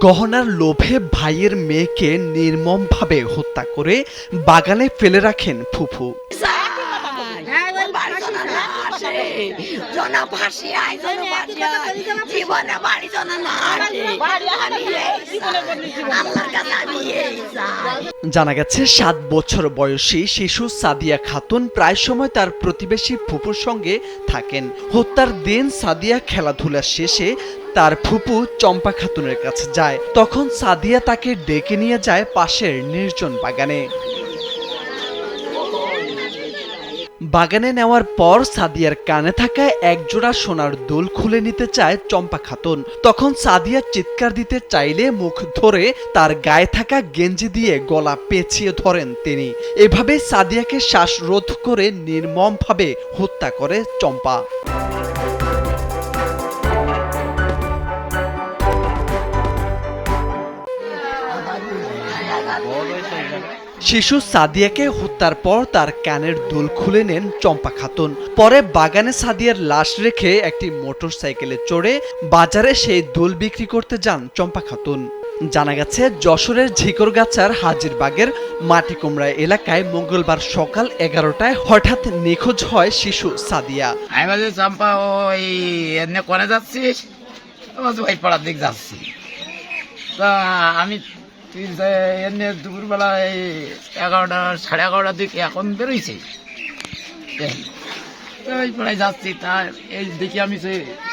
গহনার লোভে ভাইয়ের মেয়েকে নির্মমভাবে হত্যা করে বাগানে ফেলে রাখেন ফুফু। জানা গেছে ৭ বছর বয়সী শিশু সাদিয়া খাতুন প্রায় সময় তার প্রতিবেশী ফুপুর সঙ্গে থাকেন। হত্যার দিন সাদিয়া খেলাধুলা শেষে তার ফুপু চম্পা খাতুনের কাছে যায়। তখন সাদিয়া তাকে ডেকে নিয়ে যায় পাশের নির্জন বাগানে নেওয়ার পর সাদিয়ার কানে থাকা একজোড়া সোনার দুল খুলে নিতে চায় চম্পা খাতুন। তখন সাদিয়া চিৎকার দিতে চাইলে মুখ ধরে তার গায়ে থাকা গেঞ্জি দিয়ে গলা পেঁচিয়ে ধরেন তিনি। এভাবে সাদিয়াকে শ্বাসরোধ করে নির্মমভাবে হত্যা করে চম্পা। শিশু সাদিয়াকে হত্যার পর তার কানের দুল খুলে নেন চম্পা খাতুন। পরে বাগানে সাদিয়ার লাশ রেখে একটি মোটরসাইকেলে চড়ে বাজারে সেই দুল বিক্রি করতে যান চম্পা খাতুন। জানা গেছে যশোরের ঝিকরগাছার হাজিরবাগের মাটিকুমড়া এলাকায় মঙ্গলবার সকাল 11টায় হঠাৎ নিখোঁজ হয় শিশু সাদিয়া। চম্পা ওই এমনি কোনে যাচ্ছিস? ওই পাড়ার দিক যাচ্ছি, আমি এমনি দুপুরবেলা এই 11টা সাড়ে 11টার দিকে এখন বেরোইছি, ওই পাড়ায় যাচ্ছি। তার এই দেখি আমি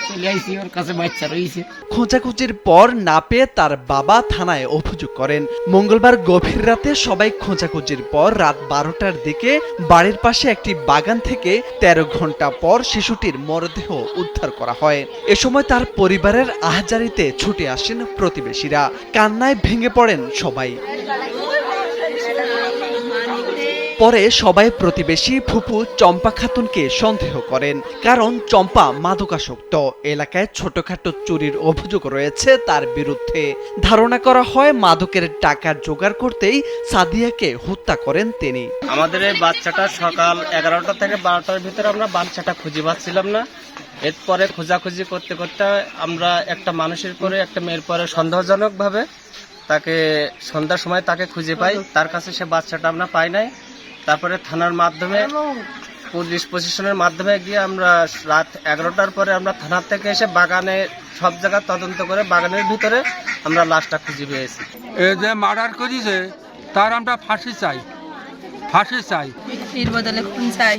চলে আইছি, ওর কাছে বাচ্চা রয়েছে। খোঁজাখুঁজির পর না পেয়ে তার বাবা থানায় অভিযোগ করেন। মঙ্গলবার গভীর রাতে সবাই খোঁজাখুঁজির পর রাত 12টার দিকে বাড়ির পাশে একটি বাগান থেকে 13 ঘন্টা পর শিশুটির মরদেহ উদ্ধার করা হয়। এ সময় তার পরিবারের আহাজারিতে ছুটে আসেন প্রতিবেশীরা। কান্নায় ভেঙে পড়েন সবাই। পরে সবাই প্রতিবেশী ফুপু চম্পা খাতুনকে সন্দেহ করেন, কারণ চম্পা মাদকাসক্ত। এলাকায় ছোটখাটো চুরির অভিযোগ রয়েছে তার বিরুদ্ধে। ধারণা করা হয় মাদকের টাকা জোগাড় করতেই সাদিয়াকে হত্যা করেন তিনি। আমাদের এই বাচ্চাটা সকাল 11টা থেকে 12টার ভিতরে আমরা বাচ্চাটা খুঁজে পাচ্ছিলাম না। এরপরে খোঁজাখুঁজি করতে করতে আমরা একটা মানুষের পরে একটা মেয়ের পরে সন্দেহজনকভাবে তাকে সন্ধ্যার সময় তাকে খুঁজে পাই। তার কাছে সে বাচ্চাটা আমরা পাই নাই। তারপরে থানার মাধ্যমে পুলিশ প্রশাসনের মাধ্যমে গিয়ে আমরা রাত 11টার পরে আমরা থানার থেকে এসে বাগানে সব জায়গা তদন্ত করে বাগানের ভিতরে আমরা লাশটা খুঁজে পেয়েছি। এই যে মার্ডার করেছে তার আমরা ফাঁসি চাই, ফাঁসি চাই, নির্বদলে খুন চাই,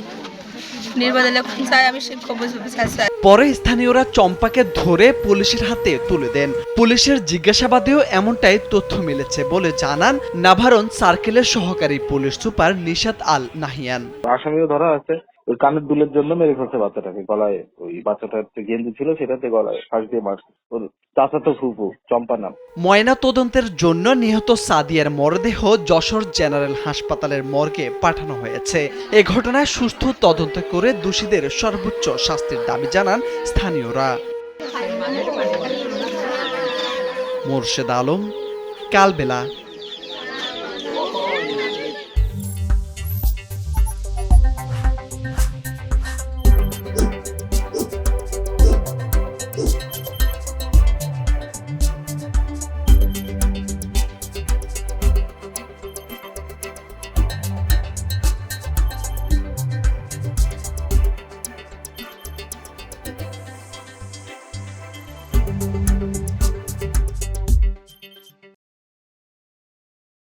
নির্বদলে খুন চাই। আমি সে কবজ চাই। পরে স্থানীয়রা চম্পাকে ধরে পুলিশের হাতে তুলে দেন। পুলিশের জিজ্ঞাসাবাদেও এমনটাই তথ্য মিলেছে বলে জানান নাভারন সার্কেলের সহকারী পুলিশ সুপার নিশাত আল নাহিয়ান। আসামিও ধরা আছে। ওই কানের দুলের জন্য মেরে ফেলছে বাচ্চাটাকে, গলায় ওই বাচ্চাটার গেঞ্জি ছিল সেটাতে গলায় ফাঁস দিয়ে মারছে। ওর চাচাতো ফুফু চম্পা নাম। ময়না তদন্তের জন্য নিহত সাদিয়ার মরদেহ যশোর জেনারেল হাসপাতালের মর্গে পাঠানো হয়েছে। এ ঘটনায় সুষ্ঠু তদন্ত করে দোষীদের সর্বোচ্চ শাস্তির দাবি জানান স্থানীয়রা। মোর্শেদ আলম, কালবেলা।